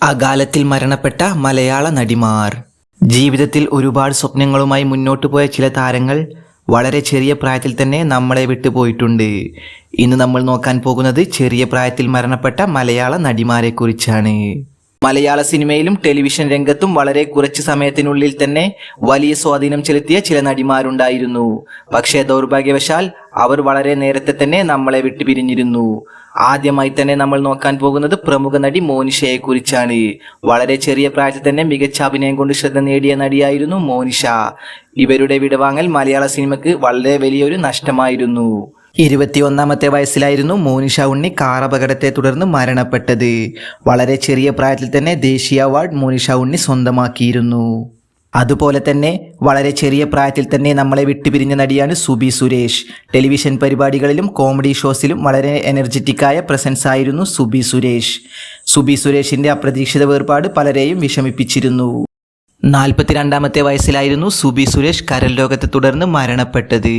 അകാലത്തിൽ മരണപ്പെട്ട മലയാള നടിമാർ. ജീവിതത്തിൽ ഒരുപാട് സ്വപ്നങ്ങളുമായി മുന്നോട്ടു പോയ ചില താരങ്ങൾ വളരെ ചെറിയ പ്രായത്തിൽ തന്നെ നമ്മളെ വിട്ടുപോയിട്ടുണ്ട്. ഇന്ന് നമ്മൾ നോക്കാൻ പോകുന്നത് ചെറിയ പ്രായത്തിൽ മരണപ്പെട്ട മലയാള നടിമാരെക്കുറിച്ചാണ്. മലയാള സിനിമയിലും ടെലിവിഷൻ രംഗത്തും വളരെ കുറച്ച് സമയത്തിനുള്ളിൽ തന്നെ വലിയ സ്വാധീനം ചെലുത്തിയ ചില നടിമാരുണ്ടായിരുന്നു. പക്ഷേ ദൗർഭാഗ്യവശാൽ അവർ വളരെ നേരത്തെ തന്നെ നമ്മളെ വിട്ടു പിരിഞ്ഞിരുന്നു. ആദ്യമായി തന്നെ നമ്മൾ നോക്കാൻ പോകുന്നത് പ്രമുഖ നടി മോനിഷയെ കുറിച്ചാണ്. വളരെ ചെറിയ പ്രായത്തിൽ തന്നെ മികച്ച അഭിനയം കൊണ്ട് ശ്രദ്ധ നേടിയ നടിയായിരുന്നു മോനിഷ. ഇവരുടെ വിടവാങ്ങൽ മലയാള സിനിമയ്ക്ക് വളരെ വലിയൊരു നഷ്ടമായിരുന്നു. 21-ാമത്തെ വയസ്സിലായിരുന്നു മോനിഷ ഉണ്ണി കാർ അപകടത്തെ തുടർന്ന് മരണപ്പെട്ടത്. വളരെ ചെറിയ പ്രായത്തിൽ തന്നെ ദേശീയ അവാർഡ് മോനിഷ ഉണ്ണി സ്വന്തമാക്കിയിരുന്നു. അതുപോലെ തന്നെ വളരെ ചെറിയ പ്രായത്തിൽ തന്നെ നമ്മളെ വിട്ടുപിരിഞ്ഞ നടിയാണ് സുബി സുരേഷ്. ടെലിവിഷൻ പരിപാടികളിലും കോമഡി ഷോസിലും വളരെ എനർജറ്റിക്കായ പ്രസൻസ് ആയിരുന്നു സുബി സുരേഷ്. സുബി സുരേഷിന്റെ അപ്രതീക്ഷിത വേർപാട് പലരെയും വിഷമിപ്പിച്ചിരുന്നു. 42-ാമത്തെ വയസ്സിലായിരുന്നു സുബി സുരേഷ് കരൾ രോഗത്തെ തുടർന്ന് മരണപ്പെട്ടത്.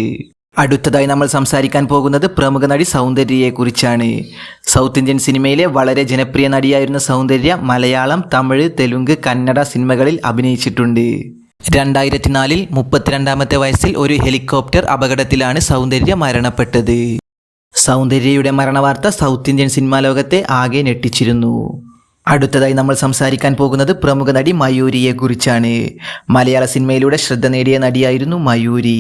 അടുത്തതായി നമ്മൾ സംസാരിക്കാൻ പോകുന്നത് പ്രമുഖ നടി സൗന്ദര്യയെക്കുറിച്ചാണ്. സൗത്ത് ഇന്ത്യൻ സിനിമയിലെ വളരെ ജനപ്രിയ നടിയായിരുന്ന സൗന്ദര്യ മലയാളം, തമിഴ്, തെലുങ്ക്, കന്നഡ സിനിമകളിൽ അഭിനയിച്ചിട്ടുണ്ട്. 2004-ൽ 32-ാമത്തെ വയസ്സിൽ ഒരു ഹെലികോപ്റ്റർ അപകടത്തിലാണ് സൗന്ദര്യ മരണപ്പെട്ടത്. സൗന്ദര്യയുടെ മരണവാർത്ത സൗത്ത് ഇന്ത്യൻ സിനിമാ ലോകത്തെ ആകെ ഞെട്ടിച്ചിരുന്നു. അടുത്തതായി നമ്മൾ സംസാരിക്കാൻ പോകുന്നത് പ്രമുഖ നടി മയൂരിയെക്കുറിച്ചാണ്. മലയാള സിനിമയിലൂടെ ശ്രദ്ധ നേടിയ നടിയായിരുന്നു മയൂരി.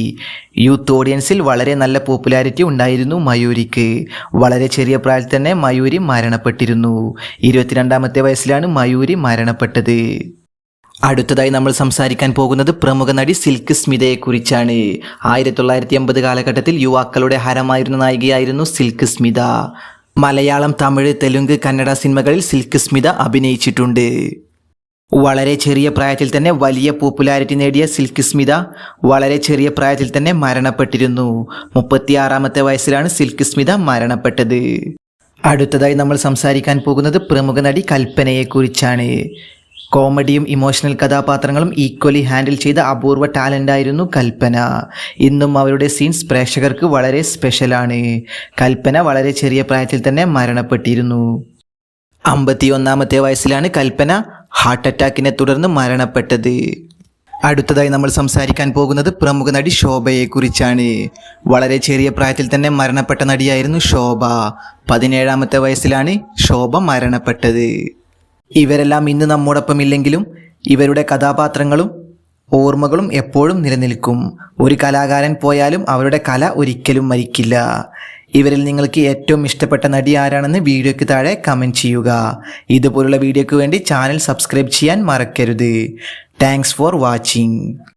യൂത്ത് ഓഡിയൻസിൽ വളരെ നല്ല പോപ്പുലാരിറ്റി ഉണ്ടായിരുന്നു മയൂരിക്ക്. വളരെ ചെറിയ പ്രായത്തിൽ തന്നെ മയൂരി മരണപ്പെട്ടിരുന്നു. 22-ാമത്തെ വയസ്സിലാണ് മയൂരി മരണപ്പെട്ടത്. അടുത്തതായി നമ്മൾ സംസാരിക്കാൻ പോകുന്നത് പ്രമുഖ നടി സിൽക്ക് സ്മിതയെക്കുറിച്ചാണ്. 1980 കാലഘട്ടത്തിൽ യുവാക്കളുടെ ഹരമായിരുന്ന നായികയായിരുന്നു സിൽക്ക് സ്മിത. മലയാളം, തമിഴ്, തെലുങ്ക്, കന്നഡ സിനിമകളിൽ സിൽക്ക് സ്മിത അഭിനയിച്ചിട്ടുണ്ട്. വളരെ ചെറിയ പ്രായത്തിൽ തന്നെ വലിയ പോപ്പുലാരിറ്റി നേടിയ സിൽക്ക് സ്മിത വളരെ ചെറിയ പ്രായത്തിൽ തന്നെ മരണപ്പെട്ടിരുന്നു. 36-ാമത്തെ വയസ്സിലാണ് സിൽക്ക് സ്മിത മരണപ്പെട്ടത്. അടുത്തതായി നമ്മൾ സംസാരിക്കാൻ പോകുന്നത് പ്രമുഖ നടി കൽപ്പനയെക്കുറിച്ചാണ്. കോമഡിയും ഇമോഷണൽ കഥാപാത്രങ്ങളും ഈക്വലി ഹാൻഡിൽ ചെയ്ത അപൂർവ ടാലൻ്റായിരുന്നു കൽപ്പന. ഇന്നും അവരുടെ സീൻസ് പ്രേക്ഷകർക്ക് വളരെ സ്പെഷ്യലാണ്. കൽപ്പന വളരെ ചെറിയ പ്രായത്തിൽ തന്നെ മരണപ്പെട്ടിരുന്നു. 51-ാമത്തെ വയസ്സിലാണ് കൽപ്പന ഹാർട്ട് അറ്റാക്കിനെ തുടർന്ന് മരണപ്പെട്ടത്. അടുത്തതായി നമ്മൾ സംസാരിക്കാൻ പോകുന്നത് പ്രമുഖ നടി ശോഭയെക്കുറിച്ചാണ്. വളരെ ചെറിയ പ്രായത്തിൽ തന്നെ മരണപ്പെട്ട നടിയായിരുന്നു ശോഭ. 17-ാമത്തെ വയസ്സിലാണ് ശോഭ മരണപ്പെട്ടത്. ഇവരെല്ലാം ഇന്ന് നമ്മോടൊപ്പം ഇല്ലെങ്കിലും ഇവരുടെ കഥാപാത്രങ്ങളും ഓർമ്മകളും എപ്പോഴും നിലനിൽക്കും. ഒരു കലാകാരൻ പോയാലും അവരുടെ കല ഒരിക്കലും മരിക്കില്ല. ഇവരിൽ നിങ്ങൾക്ക് ഏറ്റവും ഇഷ്ടപ്പെട്ട നടി ആരാണെന്ന് വീഡിയോയ്ക്ക് താഴെ കമൻറ്റ് ചെയ്യുക. ഇതുപോലുള്ള വീഡിയോയ്ക്ക് വേണ്ടി ചാനൽ സബ്സ്ക്രൈബ് ചെയ്യാൻ മറക്കരുത്. Thanks for watching.